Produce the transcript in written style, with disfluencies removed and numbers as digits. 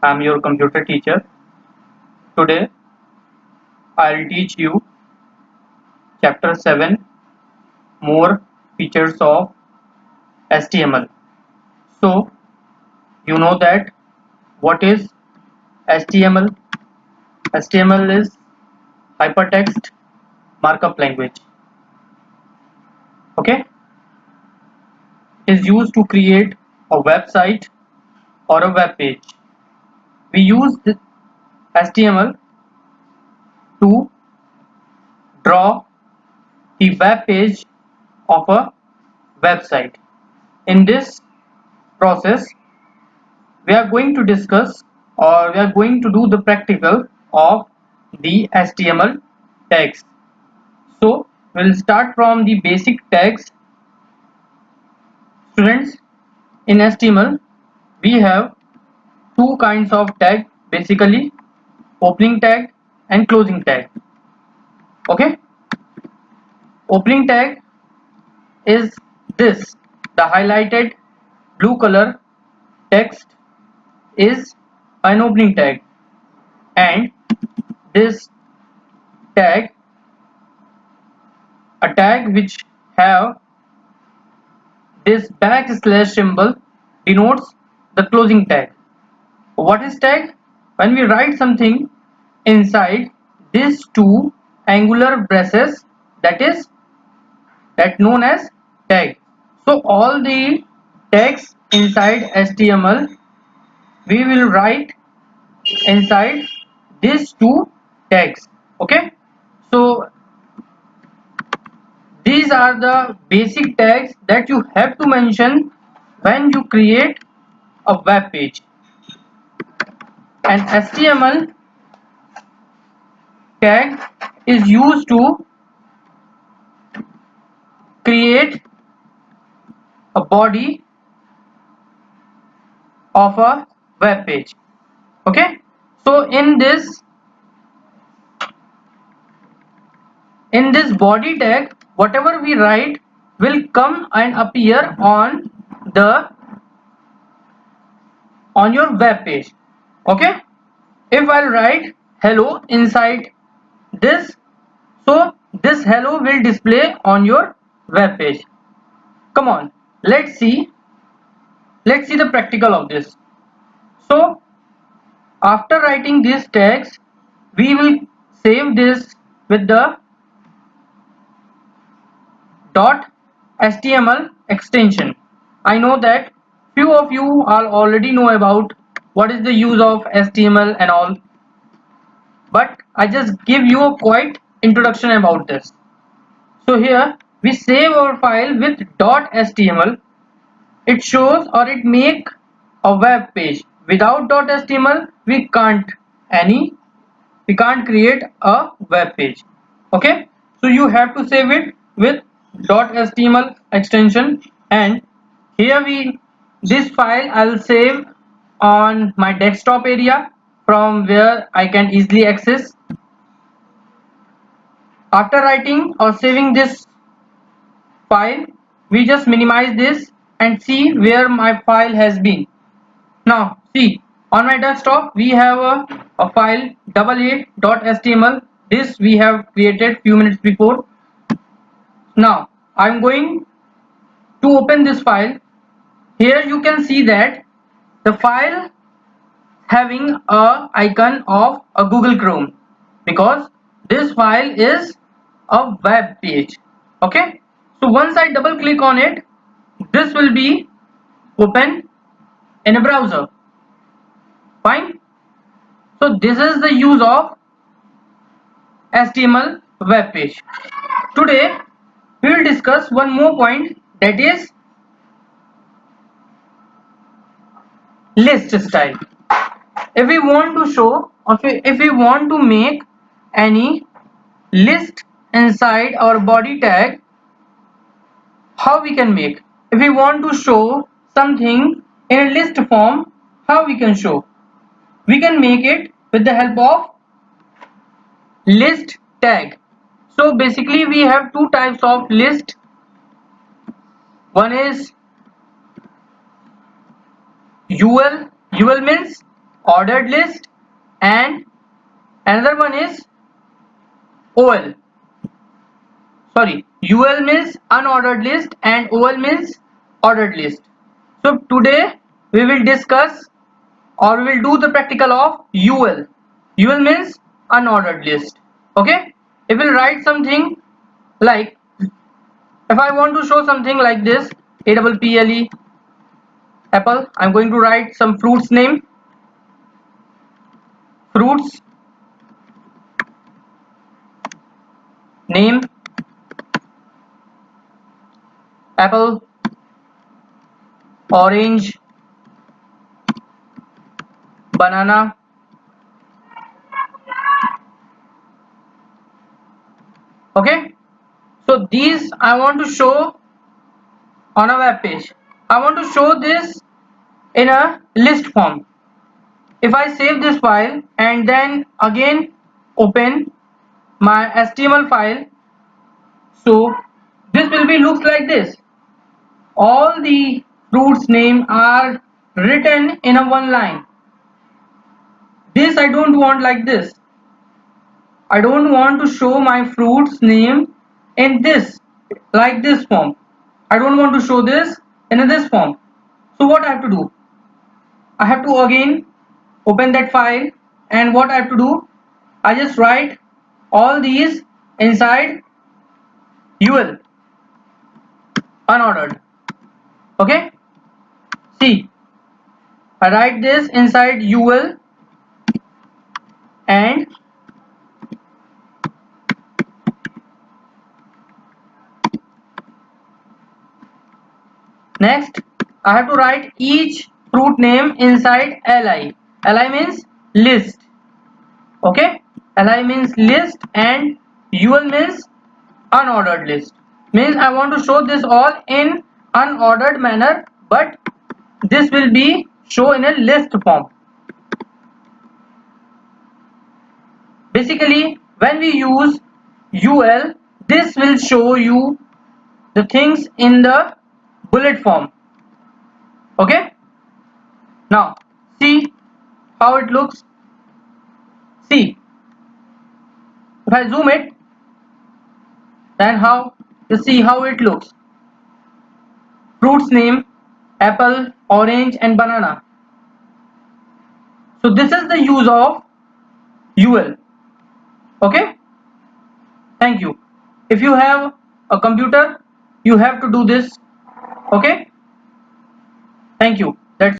I'm your computer teacher. Today I'll teach you chapter 7, more features of HTML. So you know that what is HTML? HTML is hypertext markup language. Okay? Is used to create a website or a web page. We use the HTML to draw the web page of a website. In this process, we are going to discuss or we are going to do the practical of the HTML tags. So we'll start from the basic tags. Students, in HTML we have two kinds of tag, basically opening tag and closing tag. Okay, opening tag is this, the highlighted blue color text is an opening tag, and this tag, a tag which have this backslash symbol, denotes the closing tag. What is tag? When we write something inside these two angular braces, that known as tag. So all the tags inside HTML we will write inside these two tags. Okay, so these are the basic tags that you have to mention when you create a web page. An HTML tag is used to create a body of a web page. Okay, so in this body tag, whatever we write will come and appear the on your web page. Okay, if I'll write hello inside this, so this hello will display on your web page. Come on, let's see the practical of this. So after writing these tags, we will save this with the .html extension. I know that few of you all already know about what is the use of HTML and all, but I just give you a quite introduction about this. So here we save our file with .html. It shows or it make a web page. Without .html we can't create a web page. Okay, so you have to save it with .html extension, and here this file I'll save on my desktop area from where I can easily access. After writing or saving this file, we just minimize this and see where my file has been. Now see, on my desktop we have a file 88.html. This we have created few minutes before. Now I'm going to open this file. Here you can see that the file having a icon of a Google Chrome, because this file is a web page. Okay, so once I double click on it, this will be open in a browser. Fine. So this is the use of HTML web page. Today we will discuss one more point, that is list style. If we want to show or if we want to make any list inside our body tag, how we can make? If we want to show something in a list form, how we can show? We can make it with the help of list tag. So basically we have two types of list. One is UL. UL means ordered list, and another one is OL. Sorry, UL means unordered list and OL means ordered list. So today we will discuss or we will do the practical of UL. UL means unordered list. Okay, if we'll write something like, if I want to show something like this, APPLE apple, I'm going to write some fruits name, fruits name, apple, orange, banana. Okay, so these I want to show on a web page. I want to show this in a list form. If I save this file and then again open my HTML file, so this will be looks like this. All the fruits name are written in a one line. This I don't want like this. I don't want to show my fruits name in this, like this form. I don't want to show this in this form. So what I have to do? I have to again open that file, and what I have to do? I just write all these inside UL unordered. Okay, see, I write this inside UL, and next I have to write each fruit name inside li. Li means list. Okay, li means list and ul means unordered list. Means I want to show this all in unordered manner, but this will be shown in a list form. Basically, when we use ul, this will show you the things in the bullet form. Okay, now see how it looks. See, if I zoom it, then how you see how it looks. Fruits name, apple, orange and banana. So this is the use of ul. Okay, thank you. If you have a computer, you have to do this. Okay, thank you.